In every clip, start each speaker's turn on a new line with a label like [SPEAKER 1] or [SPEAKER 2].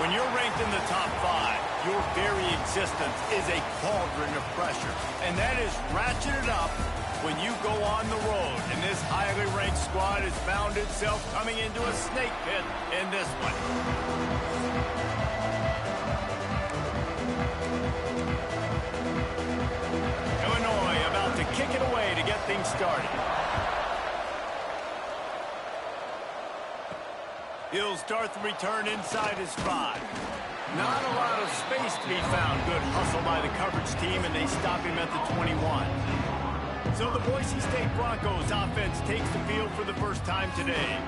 [SPEAKER 1] When you're ranked in the top 5, your very existence is a cauldron of pressure. And that is ratcheted up when you go on the road. And this highly ranked squad has found itself coming into a snake pit in this one. Illinois about to kick it away to get things started. He'll start the return inside his 5. Not a lot of space to be found. Good hustle by the coverage team, and they stop him at the 21. So the Boise State Broncos offense takes the field for the first time today.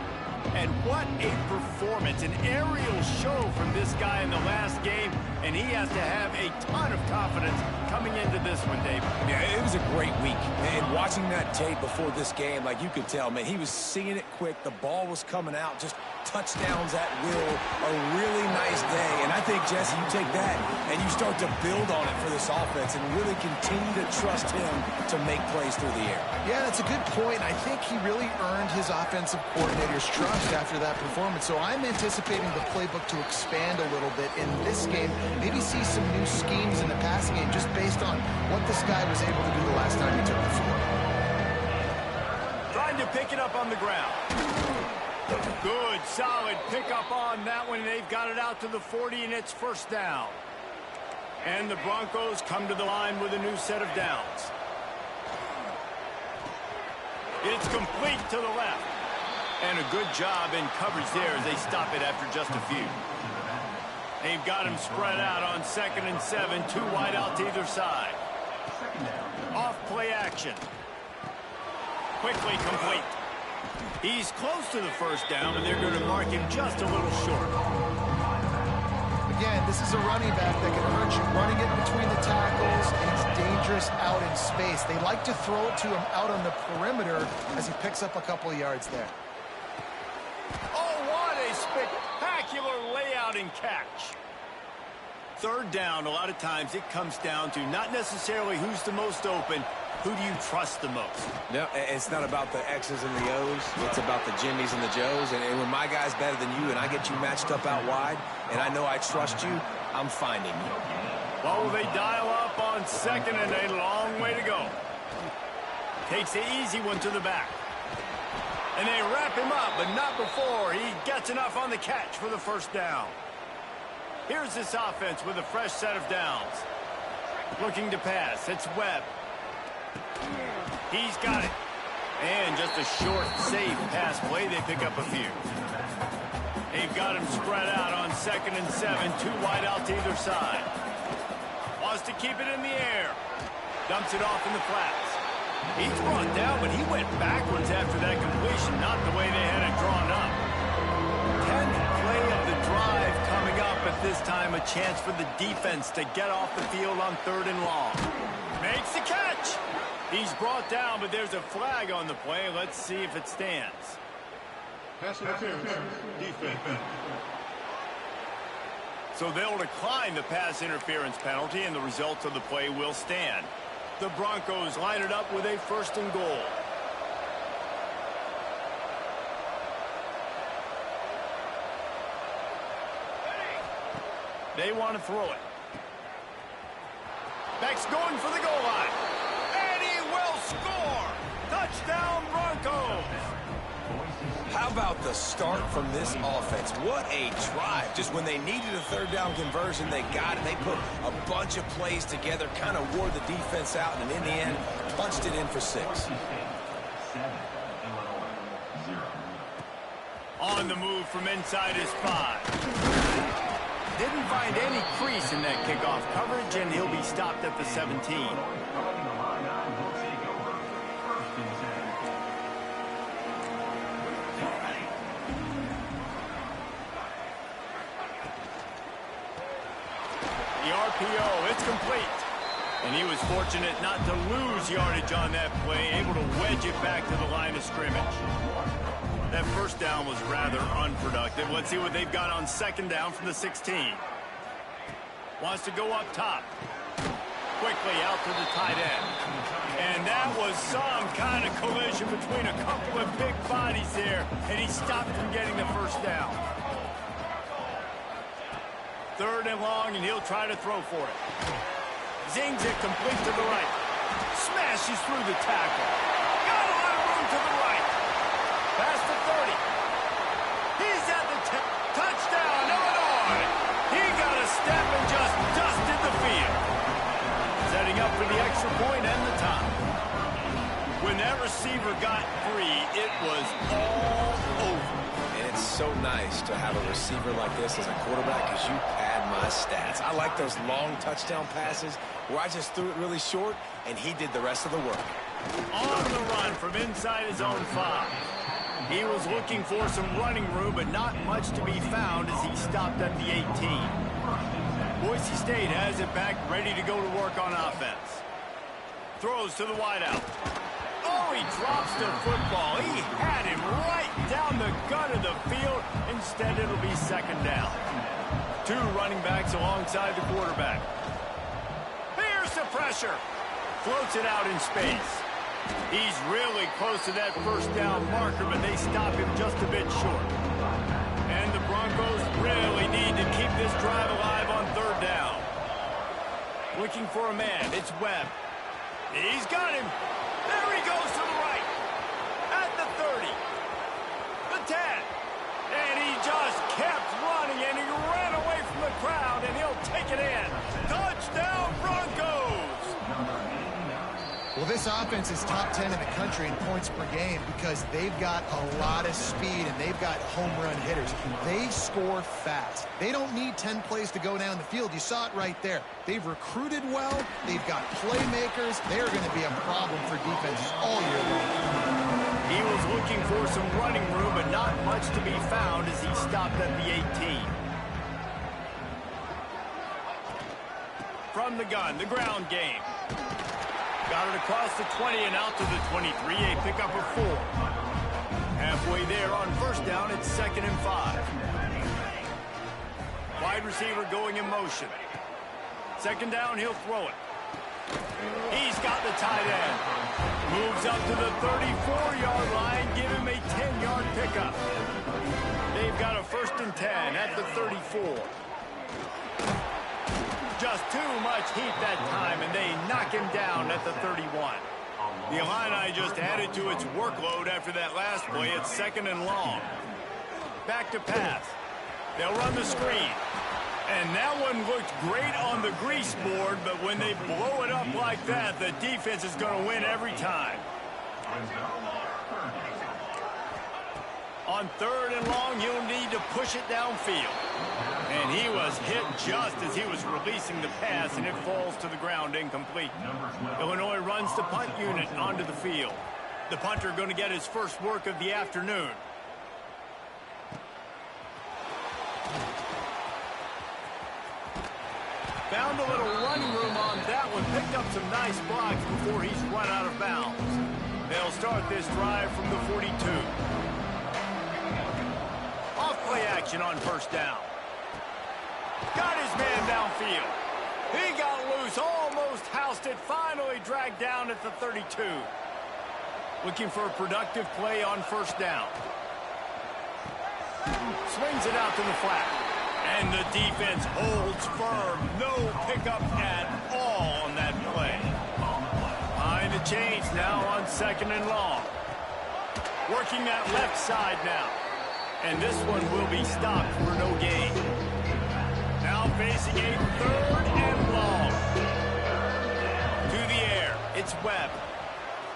[SPEAKER 1] And what a performance, an aerial show from this guy in the last game, and he has to have a ton of confidence coming into this one, David.
[SPEAKER 2] Yeah, it was a great week. And watching that tape before this game, like you could tell, man, he was seeing it quick. The ball was coming out, just touchdowns at will. A really nice day. And I think, Jesse, you take that and you start to build on it for this offense and really continue to trust him to make plays through the air.
[SPEAKER 3] Yeah, that's a good point. I think he really earned his offensive coordinator's trust after that performance. So I'm anticipating the playbook to expand a little bit in this game. Maybe see some new schemes in the passing game just based on what this guy was able to do the last time he took the field.
[SPEAKER 1] Trying to pick it up on the ground. Good, solid pickup on that one. They've got it out to the 40, and it's first down. And the Broncos come to the line with a new set of downs. It's complete to the left. And a good job in coverage there as they stop it after just a few. They've got him spread out on 2nd and 7, 2 wide out to either side. Off play action. Quickly complete. He's close to the first down, and they're going to mark him just a little short.
[SPEAKER 3] Again, this is a running back that can hurt you running it between the tackles, and he's dangerous out in space. They like to throw it to him out on the perimeter as he picks up a couple of yards there.
[SPEAKER 1] Oh, what a spectacular layout and catch. Third down, a lot of times it comes down to not necessarily who's the most open, who do you trust the most?
[SPEAKER 2] No, it's not about the X's and the O's. It's about the Jimmies and the Joes. And when my guy's better than you and I get you matched up out wide and I know I trust you, I'm finding you.
[SPEAKER 1] Well, they dial up on 2nd and a long way to go. Takes the easy one to the back. And they wrap him up, but not before he gets enough on the catch for the first down. Here's this offense with a fresh set of downs. Looking to pass. It's Webb. He's got it. And just a short, safe pass play. They pick up a few. They've got him spread out on 2nd and 7. 2 wide out to either side. Wants to keep it in the air. Dumps it off in the flats. He's brought down, but he went backwards after that completion. Not the way they had it drawn up. 10th play of the drive coming up. At this time, a chance for the defense to get off the field on 3rd and long. Makes the catch. He's brought down, but there's a flag on the play. Let's see if it stands.
[SPEAKER 4] Pass interference, defense.
[SPEAKER 1] So they'll decline the pass interference penalty, and the results of the play will stand. The Broncos line it up with a 1st and goal. They want to throw it. Beck's going for the goal line. And he will score! Touchdown, Broncos!
[SPEAKER 2] How about the start from this offense? What a drive. Just when they needed a 3rd down conversion, they got it. They put a bunch of plays together, kind of wore the defense out, and in the end, punched it in for 6.
[SPEAKER 1] On the move from inside his 5. Didn't find any crease in that kickoff coverage, and he'll be stopped at the 17. The RPO, it's complete. And he was fortunate not to lose yardage on that play, able to wedge it back to the line of scrimmage. That first down was rather unproductive. Let's see what they've got on 2nd down from the 16. Wants to go up top. Quickly out to the tight end. And that was some kind of collision between a couple of big bodies there, and he stopped from getting the first down. 3rd and long, and he'll try to throw for it. Zings it complete to the right. Smashes through the tackle. Got a lot of room to the right. Past the 30. He's at the 10. Touchdown, Illinois. He got a step and just dusted the field. Setting up for the extra point and the tie. When that receiver got free, it was all over.
[SPEAKER 2] And it's so nice to have a receiver like this as a quarterback because you pad my stats. I like those long touchdown passes where I just threw it really short and he did the rest of the work.
[SPEAKER 1] On the run from inside his own 5. He was looking for some running room, but not much to be found as he stopped at the 18. Boise State has it back, ready to go to work on offense. Throws to the wideout. Oh, he drops the football. He had him right down the gut of the field. Instead, it'll be 2nd down. 2 running backs alongside the quarterback. Here's the pressure. Floats it out in space. He's really close to that 1st down marker, but they stop him just a bit short. And the Broncos really need to keep this drive alive on 3rd down. Looking for a man. It's Webb. He's got him. There he goes to the right. At the 30. The 10. And he just kept running, and he ran away from the crowd, and he'll take it in. Touchdown, Broncos!
[SPEAKER 3] Well, this offense is top 10 in the country in points per game because they've got a lot of speed and they've got home run hitters. They score fast. They don't need 10 plays to go down the field. You saw it right there. They've recruited well. They've got playmakers. They're going to be a problem for defenses all year long.
[SPEAKER 1] He was looking for some running room, but not much to be found as he stopped at the 18. From the gun, the ground game. Got it across the 20 and out to the 23. A pickup of 4. Halfway there on 1st down, it's 2nd and 5. Wide receiver going in motion. 2nd down, he'll throw it. He's got the tight end. Moves up to the 34-yard line. Give him a 10-yard pickup. They've got a 1st and 10 at the 34. Just too much heat that time, and they knock him down at the 31. The Illini just added to its workload after that last play. It's 2nd and long. Back to pass. They'll run the screen. And that one looked great on the grease board, but when they blow it up like that, the defense is going to win every time. On 3rd and long, you'll need to push it downfield. And he was hit just as he was releasing the pass, and it falls to the ground incomplete. Illinois runs the punt unit onto the field. The punter going to get his first work of the afternoon. Found a little running room on that one. Picked up some nice blocks before he's run out of bounds. They'll start this drive from the 42. Off-play action on 1st down. Got his man downfield. He got loose, almost housed it, finally dragged down at the 32. Looking for a productive play on 1st down. Swings it out to the flat. And the defense holds firm. No pickup at all on that play. Behind the chains now on 2nd and long. Working that left side now. And this one will be stopped for no gain. Now facing a 3rd and long. To the air. It's Webb.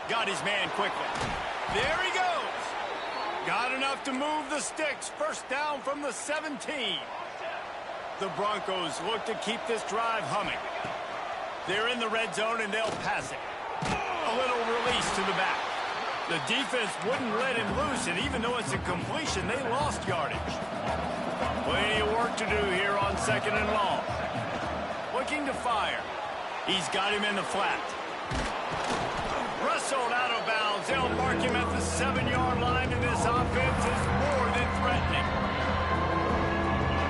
[SPEAKER 1] Got his man quickly. There he goes. Got enough to move the sticks. 1st down from the 17. The Broncos look to keep this drive humming. They're in the red zone and they'll pass it. A little release to the back. The defense wouldn't let him loose, and even though it's a completion, they lost yardage. Plenty of work to do here on 2nd and long. Looking to fire. He's got him in the flat. Wrestled out of bounds. They'll mark him at the 7-yard line, and this offense is more than threatening.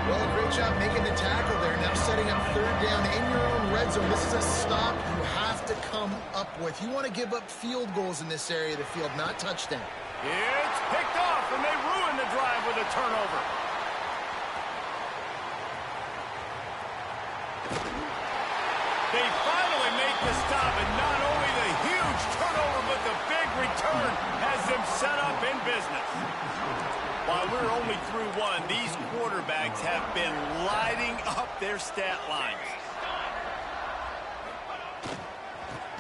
[SPEAKER 3] Well, great job making the tackle there. Now setting up 3rd down in your own red zone. This is a stop you have to come up with. You want to give up field goals in this area of the field, not touchdown.
[SPEAKER 1] It's picked off, and they ruin the drive with a turnover. set up in business. While we're only through one, these quarterbacks have been lighting up their stat lines.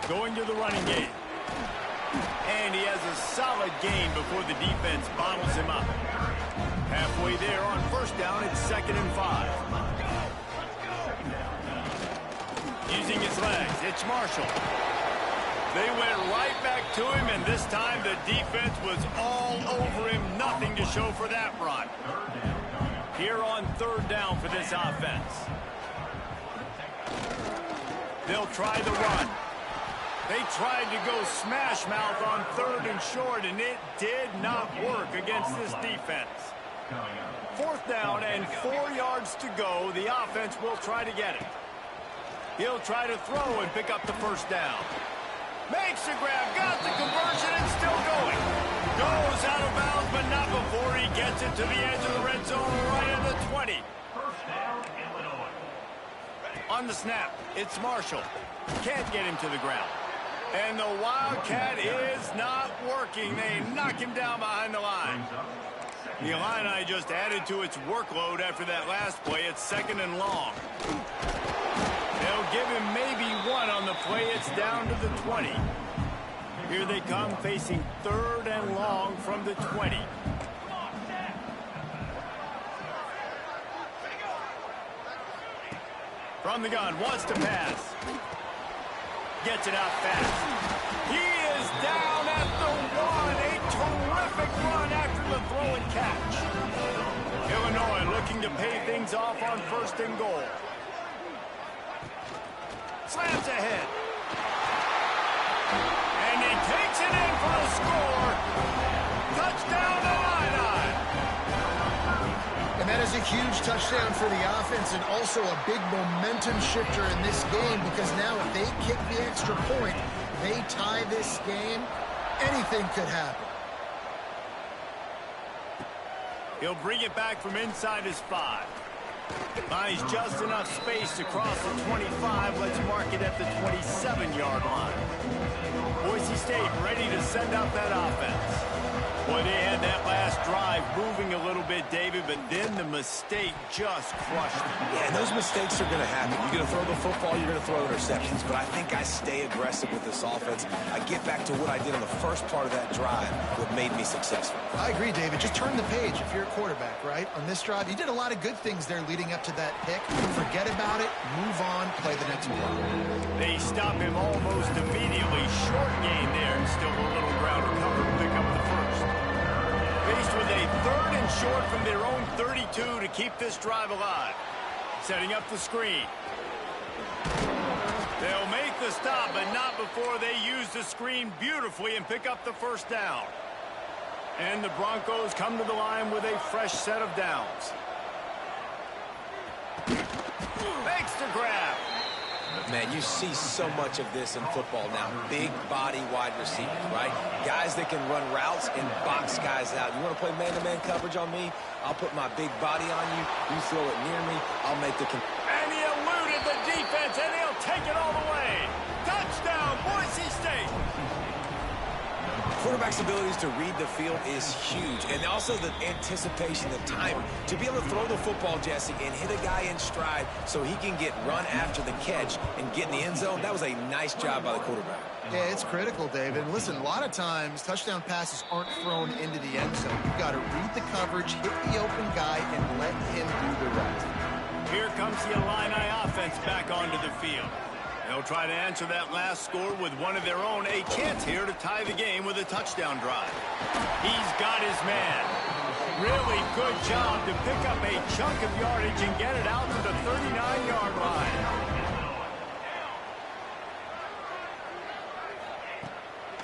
[SPEAKER 1] Going to the running game. And he has a solid gain before the defense bottles him up. Halfway there on first down, it's 2nd and 5. Using his legs, it's Marshall. They went right back to him, and this time the defense was all over him. Nothing to show for that run. Here on 3rd down for this offense. They'll try the run. They tried to go smash mouth on 3rd and short, and it did not work against this defense. 4th down and 4 yards to go. The offense will try to get it. He'll try to throw and pick up the 1st down. Makes the grab, got the conversion, and still going. Goes out of bounds, but not before he gets it to the edge of the red zone right at the 20. On the snap, it's Marshall. Can't get him to the ground. And the Wildcat is not working. They knock him down behind the line. The Illini just added to its workload after that last play. It's 2nd and long. They'll give him maybe one on the play. It's down to the 20. Here they come facing 3rd and long from the 20. From the gun, wants to pass. Gets it out fast. He is down at the 1. A terrific run after the throw and catch. Illinois looking to pay things off on 1st and goal. Slams ahead. And he takes it in for a score. Touchdown Illini.
[SPEAKER 3] And that is a huge touchdown for the offense and also a big momentum shifter in this game because now if they kick the extra point, they tie this game, anything could happen.
[SPEAKER 1] He'll bring it back from inside his 5. Finds just enough space to cross the 25. Let's mark it at the 27-yard line. Boise State ready to send out that offense. Boy, they had that last drive moving a little bit, David, but then the mistake just crushed them.
[SPEAKER 2] Yeah, and those mistakes are going to happen. You're going to throw the football, you're going to throw interceptions. But I think I stay aggressive with this offense. I get back to what I did on the first part of that drive, what made me successful.
[SPEAKER 3] I agree, David. Just turn the page if you're a quarterback, right? On this drive, you did a lot of good things there leading up to that pick. Forget about it, move on, play the next one.
[SPEAKER 1] They stop him almost immediately. Short gain there, and still a little ground to cover to pick up the 1st. Faced with a 3rd and short from their own 32 to keep this drive alive. Setting up the screen. They'll make the stop, but not before they use the screen beautifully and pick up the 1st down. And the Broncos come to the line with a fresh set of downs. Makes the grab.
[SPEAKER 2] Man, you see so much of this in football now. Big body wide receivers, right? Guys that can run routes and box guys out. You want to play man-to-man coverage on me? I'll put my big body on you. You throw it near me, I'll make the...
[SPEAKER 1] And he eluded the defense, and he'll take it all the way. Touchdown, Boise State.
[SPEAKER 2] Quarterback's abilities to read the field is huge, and also the anticipation, the timing. To be able to throw the football, Jesse, and hit a guy in stride so he can get run after the catch and get in the end zone, that was a nice job by the quarterback.
[SPEAKER 3] Yeah, it's critical, David. Listen, a lot of times touchdown passes aren't thrown into the end zone. You've got to read the coverage, hit the open guy, and let him do the rest.
[SPEAKER 1] Here comes the Illini offense back onto the field. They'll try to answer that last score with one of their own. A chance here to tie the game with a touchdown drive. He's got his man. Really good job to pick up a chunk of yardage and get it out to the 39-yard line.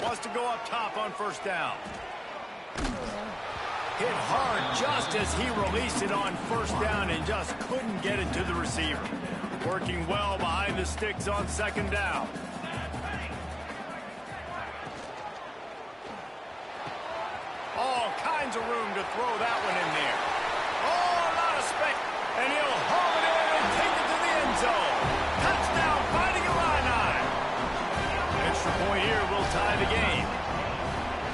[SPEAKER 1] Wants to go up top on 1st down. Hit hard just as he released it on 1st down and just couldn't get it to the receiver. Working well behind the sticks on 2nd down. All kinds of room to throw that one in there. Oh, a lot of space. And he'll haul it in and take it to the end zone. Touchdown, Fighting Illini. Extra point here will tie the game.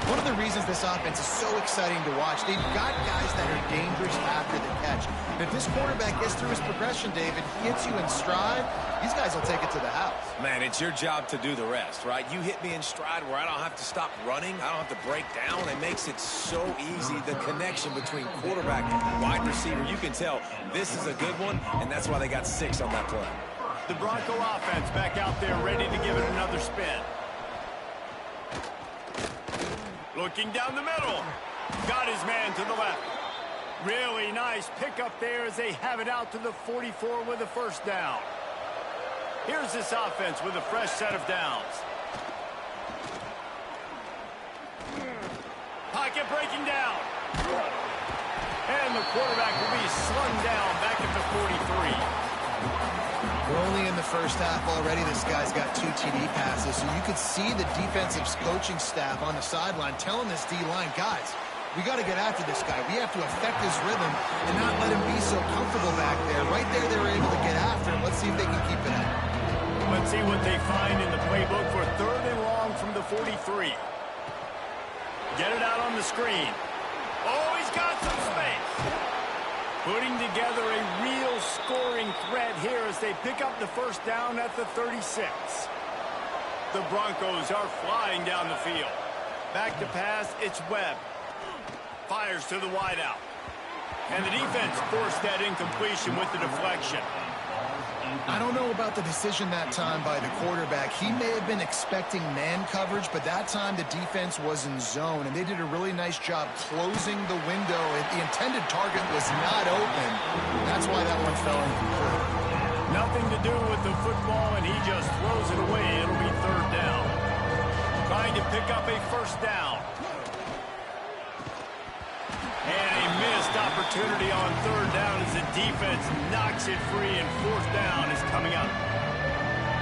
[SPEAKER 3] One of the reasons this offense is so exciting to watch, they've got guys that are dangerous after the catch. And if this quarterback gets through his progression, David, hits you in stride, these guys will take it to the house.
[SPEAKER 2] Man, it's your job to do the rest, right? You hit me in stride where I don't have to stop running. I don't have to break down. It makes it so easy. The connection between quarterback and wide receiver, you can tell this is a good one, and that's why they got 6 on that play.
[SPEAKER 1] The Bronco offense back out there ready to give it another spin. Looking down the middle. Got his man to the left. Really nice pickup there as they have it out to the 44 with a first down. Here's this offense with a fresh set of downs. Pocket breaking down. And the quarterback will be slung down back at the 43.
[SPEAKER 3] We're only in the first half already. This guy's got 2 TD passes, so you could see the defensive coaching staff on the sideline telling this D-line, guys, we got to get after this guy. We have to affect his rhythm and not let him be so comfortable back there. Right there, they were able to get after him. Let's see if they can keep it up.
[SPEAKER 1] Let's see what they find in the playbook for 3rd and long from the 43. Get it out on the screen. Oh, he's got some space. Putting together a real scoring threat here as they pick up the first down at the 36. The Broncos are flying down the field. Back to pass, it's Webb. Fires to the wideout. And the defense forced that incompletion with the deflection.
[SPEAKER 3] I don't know about the decision that time by the quarterback. He may have been expecting man coverage, but that time the defense was in zone, and they did a really nice job closing the window. The intended target was not open. That's why that one fell incomplete.
[SPEAKER 1] Nothing to do with the football, and he just throws it away. It'll be 3rd down. Trying to pick up a first down. And a missed opportunity on 3rd down as the defense knocks it free, and 4th down is coming up.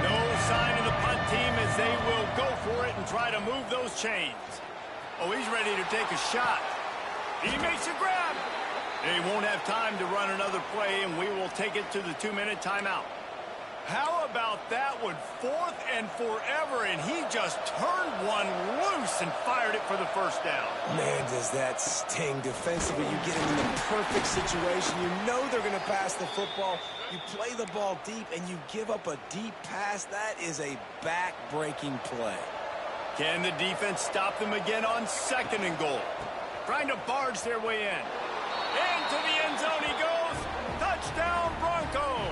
[SPEAKER 1] No sign of the punt team as they will go for it and try to move those chains. Oh, he's ready to take a shot. He makes a grab. They won't have time to run another play, and we will take it to the 2-minute timeout. How about that one? 4th and forever, and he just turned one loose and fired it for the first down.
[SPEAKER 2] Man, does that sting defensively. You get into the perfect situation. You know they're going to pass the football. You play the ball deep, and you give up a deep pass. That is a back-breaking play.
[SPEAKER 1] Can the defense stop them again on 2nd and goal? Trying to barge their way in. Into the end zone he goes. Touchdown, Broncos.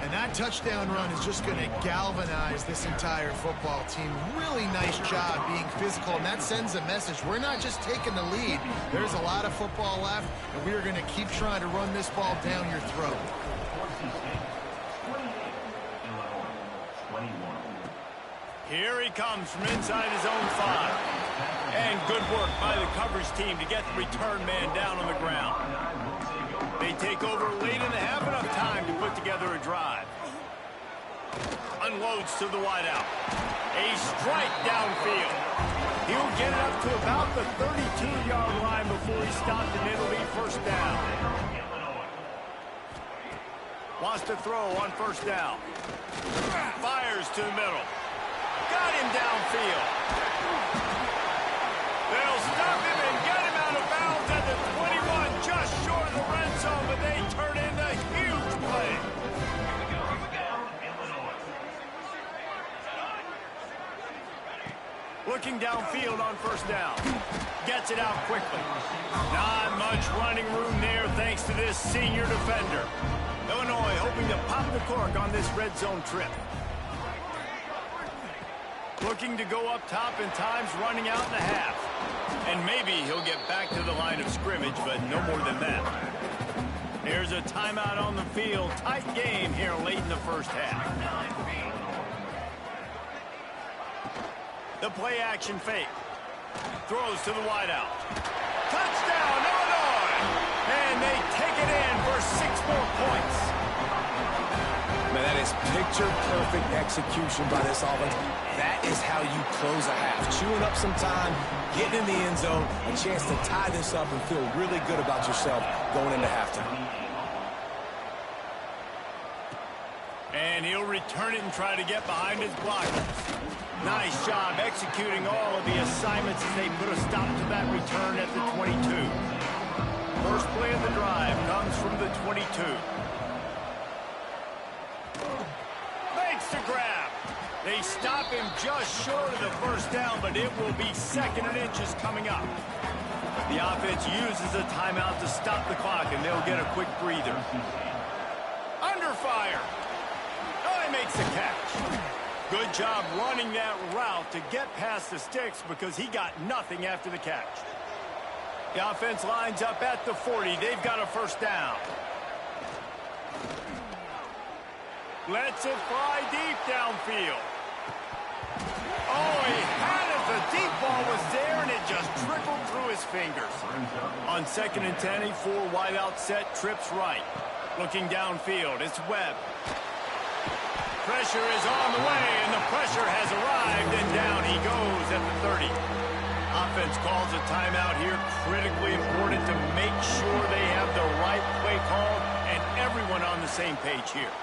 [SPEAKER 3] And that touchdown run is just going to galvanize this entire football team. Really nice job being physical, and that sends a message. We're not just taking the lead. There's a lot of football left, and we are going to keep trying to run this ball down your throat.
[SPEAKER 1] Here he comes from inside his own 5. And good work by the coverage team to get the return man down on the ground. They take over late in the half, enough time to put together a drive. Unloads to the wideout. A strike downfield. He'll get it up to about the 32-yard line before he stopped, and it'll be first down. Wants to throw on first down. Fires to the middle. Got him downfield. They'll stop him and get him out of bounds at the 21, just short of the red zone, but they turn in a huge play. Looking downfield on first down. Gets it out quickly. Not much running room there thanks to this senior defender. Illinois hoping to pop the cork on this red zone trip. Looking to go up top, and time's running out in the half. And maybe he'll get back to the line of scrimmage, but no more than that. There's a timeout on the field. Tight game here late in the first half. The play action fake. Throws to the wideout. Touchdown, Illinois! And they take it in for 6 more points.
[SPEAKER 2] Man, that is picture-perfect execution by this offense. That is how you close a half. Chewing up some time, getting in the end zone, a chance to tie this up and feel really good about yourself going into halftime.
[SPEAKER 1] And he'll return it and try to get behind his blockers. Nice job executing all of the assignments as they put a stop to that return at the 22. First play of the drive comes from the 22. Makes the grab. They stop him just short of the first down, but it will be 2nd and inches coming up. The offense uses a timeout to stop the clock, and they'll get a quick breather. Under fire. Oh, he makes the catch. Good job running that route to get past the sticks because he got nothing after the catch. The offense lines up at the 40. They've got a first down. Lets it fly deep downfield. Oh, he had it. The deep ball was there, and it just trickled through his fingers. On 2nd and 10, a 4-wide-out set, trips right. Looking downfield, it's Webb. Pressure is on the way, and the pressure has arrived, and down he goes at the 30. Offense calls a timeout here. Critically important to make sure they have the right play called and everyone on the same page here.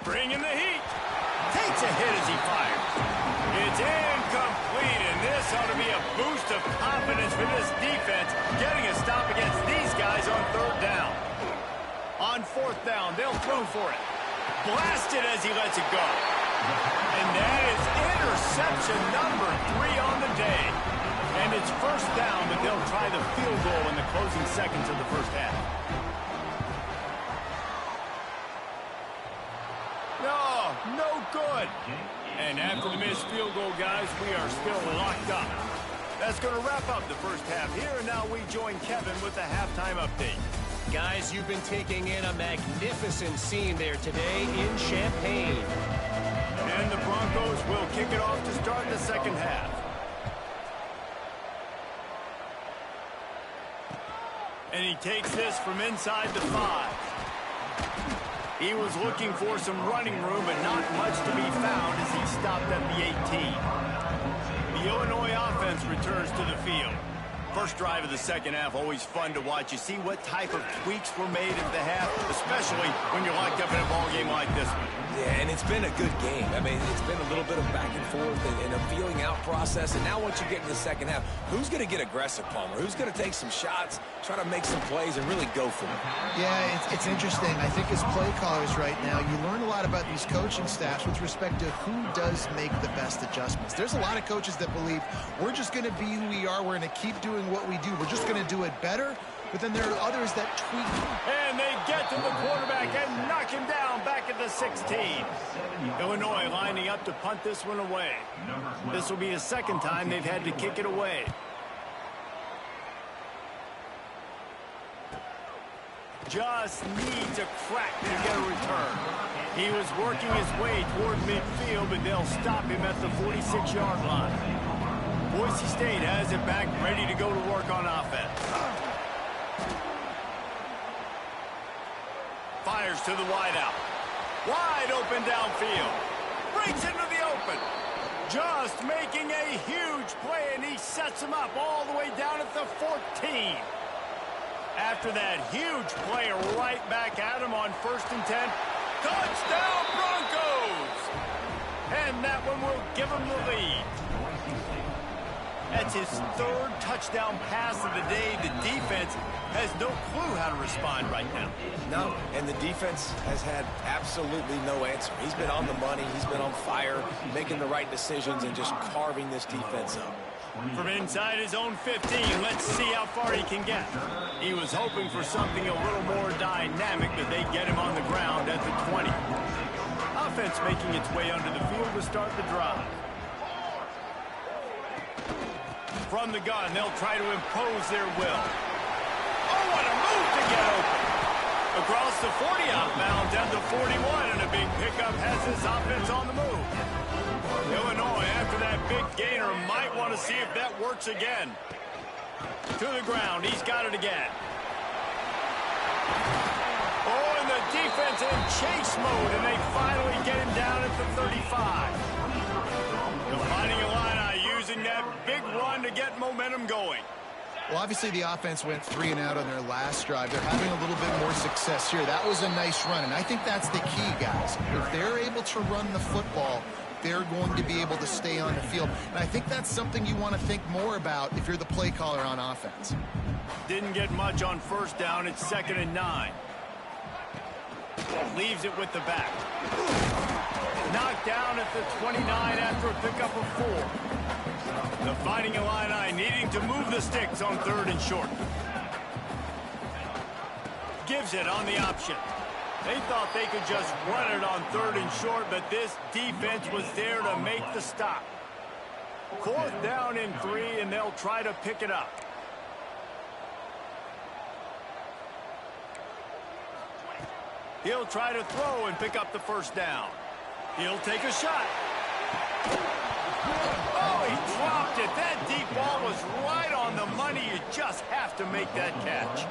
[SPEAKER 1] Bringing the heat. Takes a hit as he fires. It's incomplete, and this ought to be a boost of confidence for this defense, getting a stop against these guys on 3rd down. On 4th down, they'll throw for it. Blasted as he lets it go. And that is interception number 3 on the day. And it's 1st down, but they'll try the field goal in the closing seconds of the first half. No good. And after the missed field goal, guys, we are still locked up. That's going to wrap up the first half here, and now we join Kevin with the halftime update.
[SPEAKER 5] Guys, you've been taking in a magnificent scene there today in Champaign.
[SPEAKER 1] And the Broncos will kick it off to start the second half. And he takes this from inside the 5. He was looking for some running room, but not much to be found as he stopped at the 18. The Illinois offense returns to the field. First drive of the second half, always fun to watch. You see what type of tweaks were made at the half, especially when you're locked up in a ball game like this one.
[SPEAKER 2] Yeah, and it's been a good game. I mean, it's been a little bit of back and forth and a feeling out process. And now once you get in the second half, who's going to get aggressive, Palmer? Who's going to take some shots, try to make some plays, and really go for it?
[SPEAKER 3] Yeah, it's interesting. I think as play callers right now, you learn a lot about these coaching staffs with respect to who does make the best adjustments. There's a lot of coaches that believe we're just going to be who we are. We're going to keep doing what we do. We're just going to do it better. But then there are others that tweak.
[SPEAKER 1] And they get to the quarterback and knock him down back at the 16. Illinois lining up to punt this one away. This will be the second time they've had to kick it away. Just needs a crack to get a return. He was working his way toward midfield, but they'll stop him at the 46-yard line. Boise State has it back, ready to go to work on offense. Fires to the wideout. Wide open downfield. Breaks into the open. Just making a huge play, and he sets him up all the way down at the 14. After that huge play, right back at him on 1st and 10. Touchdown, Broncos! And that one will give him the lead. That's his 3rd touchdown pass of the day. The defense has no clue how to respond right now.
[SPEAKER 2] No, and the defense has had absolutely no answer. He's been on the money. He's been on fire, making the right decisions and just carving this defense up.
[SPEAKER 1] From inside his own 15, let's see how far he can get. He was hoping for something a little more dynamic, but they get him on the ground at the 20. Offense making its way onto the field to start the drive. From the gun, they'll try to impose their will. Oh, what a move to get open. Across the 40 outbound down to 41, and a big pickup has this offense on the move. Illinois, after that big gainer, might want to see if that works again. To the ground, he's got it again. Oh, and the defense in chase mode, and they finally get him down at the 35. They're finding a line using that big run to get momentum going.
[SPEAKER 3] Well, obviously the offense went 3 and out on their last drive. They're having a little bit more success here. That was a nice run, and I think that's the key, guys. If they're able to run the football, they're going to be able to stay on the field. And I think that's something you want to think more about if you're the play caller on offense.
[SPEAKER 1] Didn't get much on first down. It's 2nd and 9. Leaves it with the back. Knocked down at the 29 after a pickup of 4. The Fighting Illini needing to move the sticks on 3rd and short. Gives it on the option. They thought they could just run it on 3rd and short, but this defense was there to make the stop. 4th down and 3, and they'll try to pick it up. He'll try to throw and pick up the first down. He'll take a shot. Oh, he dropped it. That deep ball was right on the money. You just have to make that catch.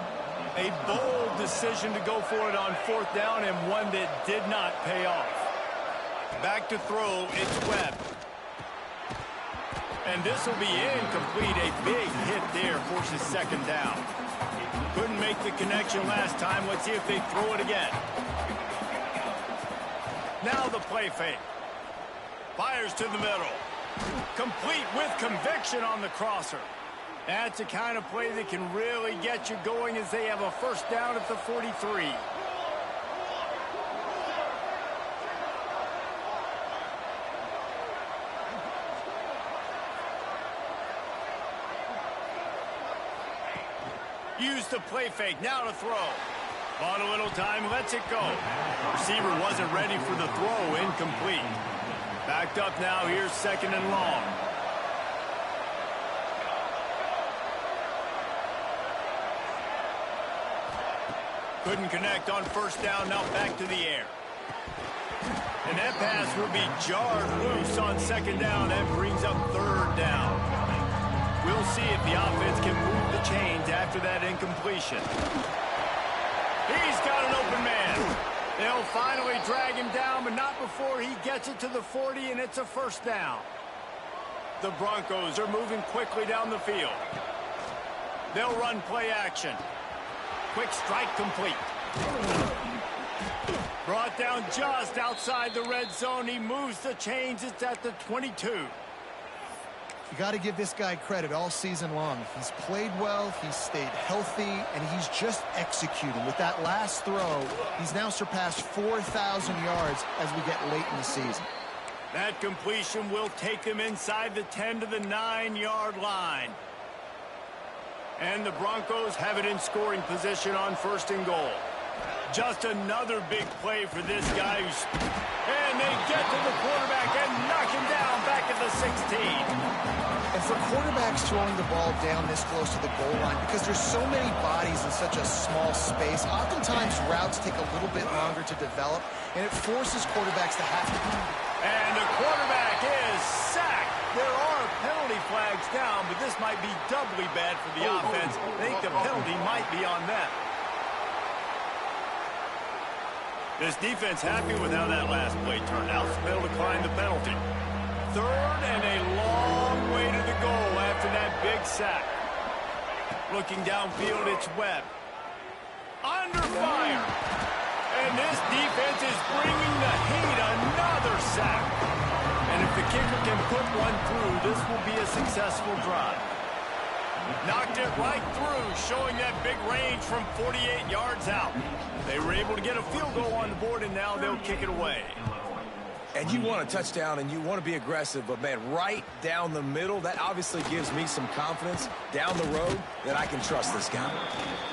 [SPEAKER 1] A bold decision to go for it on 4th down, and one that did not pay off. Back to throw, it's Webb. And this will be incomplete. A big hit there forces 2nd down. Couldn't make the connection last time. Let's see if they throw it again. Now the play fake. Fires to the middle. Complete with conviction on the crosser. That's the kind of play that can really get you going as they have a first down at the 43. Use the play fake. Now to throw. Bought a little time, lets it go. Receiver wasn't ready for the throw, incomplete. Backed up now, here's 2nd and long. Couldn't connect on first down, now back to the air. And that pass will be jarred loose on 2nd down and brings up 3rd down. We'll see if the offense can move the chains after that incompletion. He's got an open man. They'll finally drag him down, but not before he gets it to the 40, and it's a first down. The Broncos are moving quickly down the field. They'll run play action. Quick strike complete. Brought down just outside the red zone. He moves the chains. It's at the 22.
[SPEAKER 3] You got to give this guy credit all season long. He's played well, he's stayed healthy, and he's just executing. With that last throw, he's now surpassed 4,000 yards as we get late in the season.
[SPEAKER 1] That completion will take them inside the 10 to the 9-yard line. And the Broncos have it in scoring position on 1st and goal. Just another big play for this guy. And they get to the quarterback and knock him down back at the 16.
[SPEAKER 3] And for quarterbacks throwing the ball down this close to the goal line, because there's so many bodies in such a small space, oftentimes routes take a little bit longer to develop, and it forces quarterbacks to have to...
[SPEAKER 1] And the quarterback is sacked. There are penalty flags down, but this might be doubly bad for the offense. I think the penalty might be on them. This defense happy with how that last play turned out, so they'll decline the penalty. 3rd and a long way to the goal after that big sack. Looking downfield, it's Webb. Under fire. And this defense is bringing the heat. Another sack. And if the kicker can put one through, this will be a successful drive. Knocked it right through, showing that big range from 48 yards out. They were able to get a field goal on the board, and now they'll kick it away.
[SPEAKER 2] And you want a touchdown, and you want to be aggressive, but, man, right down the middle, that obviously gives me some confidence down the road that I can trust this guy.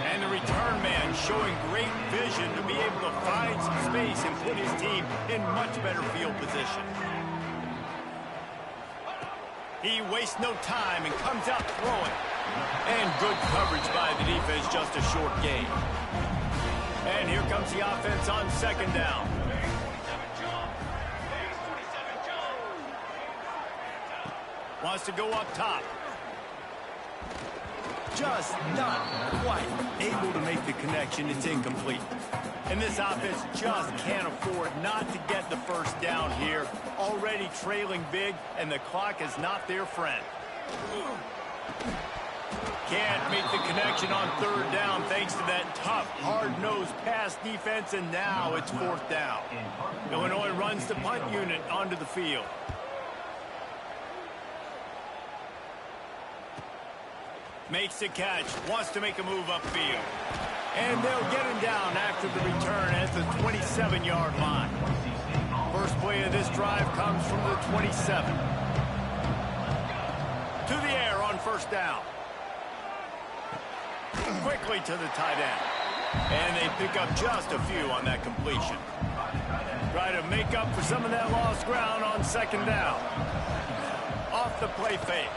[SPEAKER 1] And the return man showing great vision to be able to find some space and put his team in much better field position. He wastes no time and comes out throwing. And good coverage by the defense, just a short gain. And here comes the offense on 2nd down. Wants to go up top. Just not quite able to make the connection. It's incomplete. And this offense just can't afford not to get the first down here. Already trailing big, and the clock is not their friend. Can't make the connection on third down thanks to that tough, hard-nosed pass defense, and now it's fourth down. Illinois runs the punt unit onto the field. Makes the catch, wants to make a move upfield. And they'll get him down after the return at the 27-yard line. First play of this drive comes from the 27. To the air on first down. Quickly to the tight end. And they pick up just a few on that completion. Try to make up for some of that lost ground on second down. Off the play fake.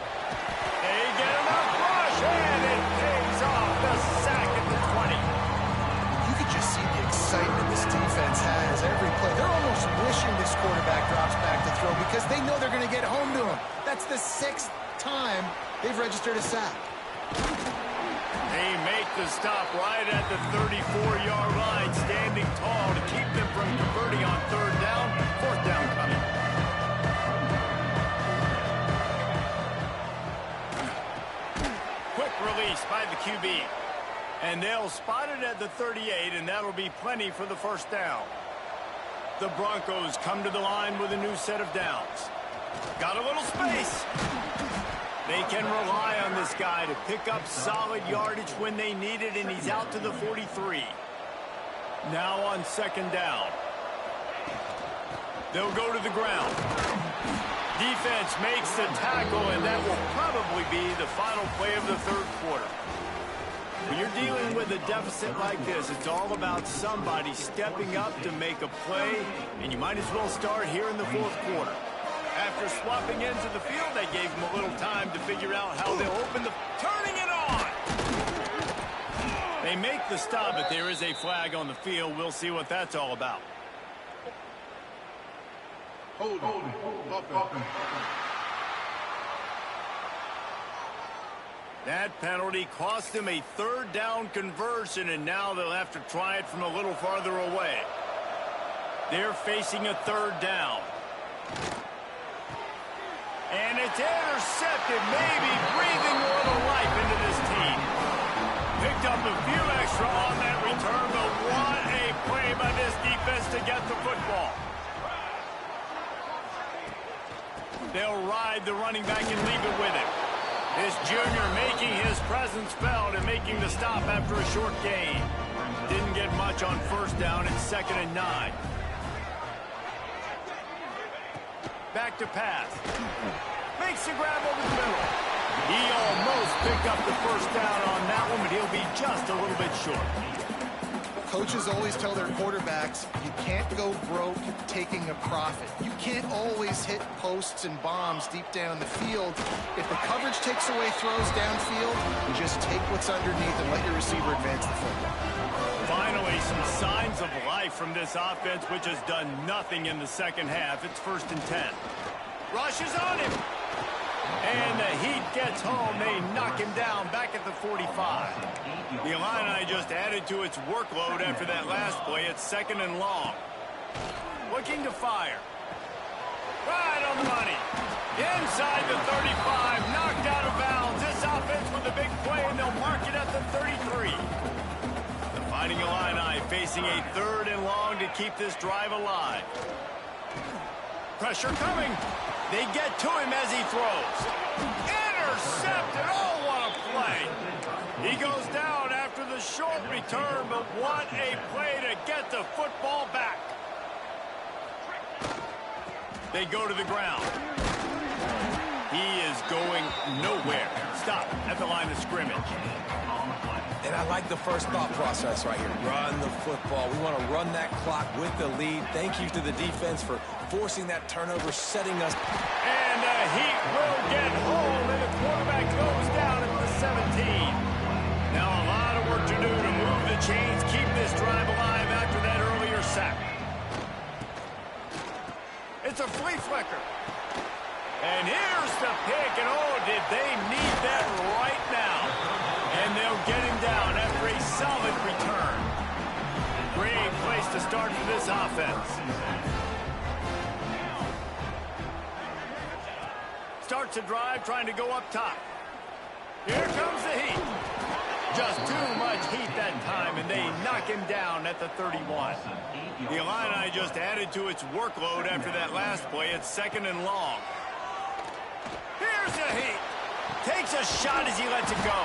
[SPEAKER 1] They get enough rush, and it pays off the sack at the 20.
[SPEAKER 3] You could just see the excitement this defense has every play. They're almost wishing this quarterback drops back to throw because they know they're going to get home to him. That's the 6th time they've registered a sack.
[SPEAKER 1] They make the stop right at the 34-yard line, standing tall to keep them from converting on third down. Fourth down coming. Quick release by the QB. And they'll spot it at the 38, and that'll be plenty for the first down. The Broncos come to the line with a new set of downs. Got a little space. They can rely on this guy to pick up solid yardage when they need it, and he's out to the 43. Now on second down. They'll go to the ground. Defense makes the tackle, and that will probably be the final play of the third quarter. When you're dealing with a deficit like this, it's all about somebody stepping up to make a play, and you might as well start here in the fourth quarter. After swapping into the field, they gave him a little time to figure out how they'll open the... Turning it on! They make the stop, but there is a flag on the field. We'll see what that's all about.
[SPEAKER 4] Hold.
[SPEAKER 1] That penalty cost them a third down conversion, and now they'll have to try it from a little farther away. They're facing a third down. And it's intercepted, maybe breathing a little life into this team. Picked up a few extra on that return, but what a play by this defense to get the football. They'll ride the running back and leave it with him. This junior making his presence felt and making the stop after a short gain. Didn't get much on first down. It's 2nd and 9. Back to pass. Makes the grab over the middle. He almost picked up the first down on that one, but he'll be just a little bit short.
[SPEAKER 3] Coaches always tell their quarterbacks, you can't go broke taking a profit. You can't always hit posts and bombs deep down the field. If the coverage takes away throws downfield, you just take what's underneath and let your receiver advance the football.
[SPEAKER 1] Finally, some signs of life from this offense, which has done nothing in the second half. It's 1st and 10. Rushes on him. And the Heat gets home. They knock him down back at the 45. The Illini just added to its workload after that last play. It's 2nd and long. Looking to fire. Right on the money. Inside the 35. Knocked out of bounds. This offense with a big play, and they'll mark it at the 33. The Fighting Illini facing a 3rd and long to keep this drive alive. Pressure coming. They get to him as he throws. Intercepted. Oh, what a play. He goes down after the short return, but what a play to get the football back. They go to the ground. He is going nowhere. Stop at the line of scrimmage.
[SPEAKER 2] And I like the first thought process right here. Run the football. We want to run that clock with the lead. Thank you to the defense for forcing that turnover, setting us.
[SPEAKER 1] And the Heat will get home, and the quarterback goes down at the 17. Now a lot of work to do to move the chains, keep this drive alive after that earlier sack. It's a flea flicker. And here's the pick, and oh, did they need that right now. And they'll get him down after a solid return. Great place to start for this offense. Starts a drive trying to go up top. Here comes the heat. Just too much heat that time, and they knock him down at the 31. The Illini just added to its workload after that last play. It's 2nd and long. Here's the heat. Takes a shot as he lets it go.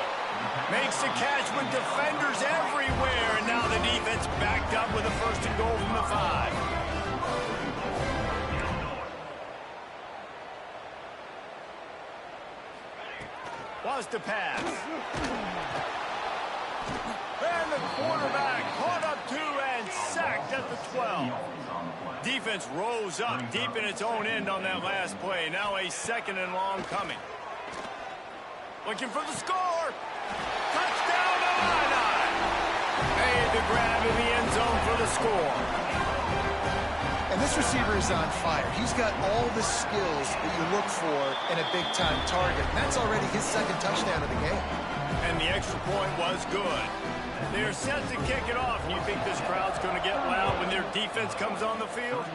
[SPEAKER 1] Makes the catch with defenders everywhere, and now the defense backed up with a 1st and goal from the 5. Was to pass. And the quarterback caught up 2 and sacked at the 12. Defense rose up deep in its own end on that last play. Now a 2nd and long coming. Looking for the score. Touchdown, Illini. Made the grab in the end zone for the score.
[SPEAKER 3] And this receiver is on fire. He's got all the skills that you look for in a big-time target. And that's already his 2nd touchdown of the game.
[SPEAKER 1] And the extra point was good. They're set to kick it off. You think this crowd's going to get loud when their defense comes on the field?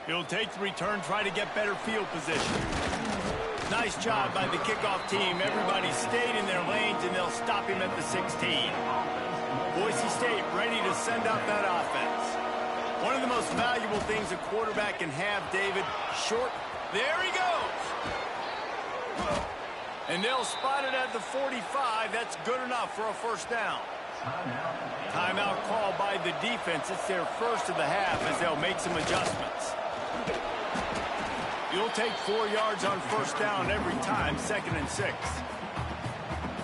[SPEAKER 1] He'll take the return, try to get better field position. Nice job by the kickoff team. Everybody stayed in their lanes, and they'll stop him at the 16. Boise State ready to send out that offense. One of the most valuable things a quarterback can have, David, short. There he goes. And they'll spot it at the 45. That's good enough for a 1st down. Timeout called by the defense. It's their 1st of the half as they'll make some adjustments. You'll take 4 yards on 1st down every time, 2nd and 6.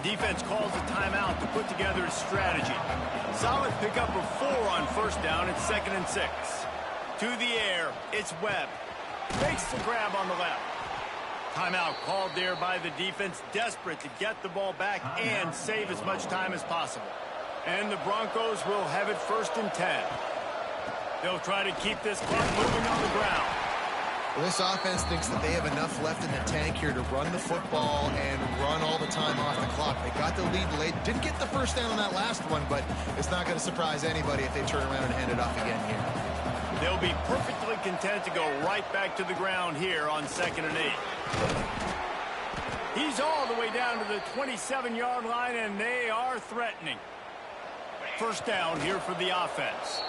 [SPEAKER 1] Defense calls a timeout to put together a strategy. Solid pickup of 4 on 1st down. It's 2nd and 6. To the air, it's Webb. Makes the grab on the left. Timeout called there by the defense, desperate to get the ball back and save as much time as possible. And the Broncos will have it 1st and 10. They'll try to keep this clock moving on the ground.
[SPEAKER 3] Well, this offense thinks that they have enough left in the tank here to run the football and run all the time off the clock. They got the lead late. Didn't get the 1st down on that last one, but it's not going to surprise anybody if they turn around and hand it off again here.
[SPEAKER 1] They'll be perfectly content to go right back to the ground here on 2nd and 8. He's all the way down to the 27-yard line, and they are threatening. 1st down here for the offense.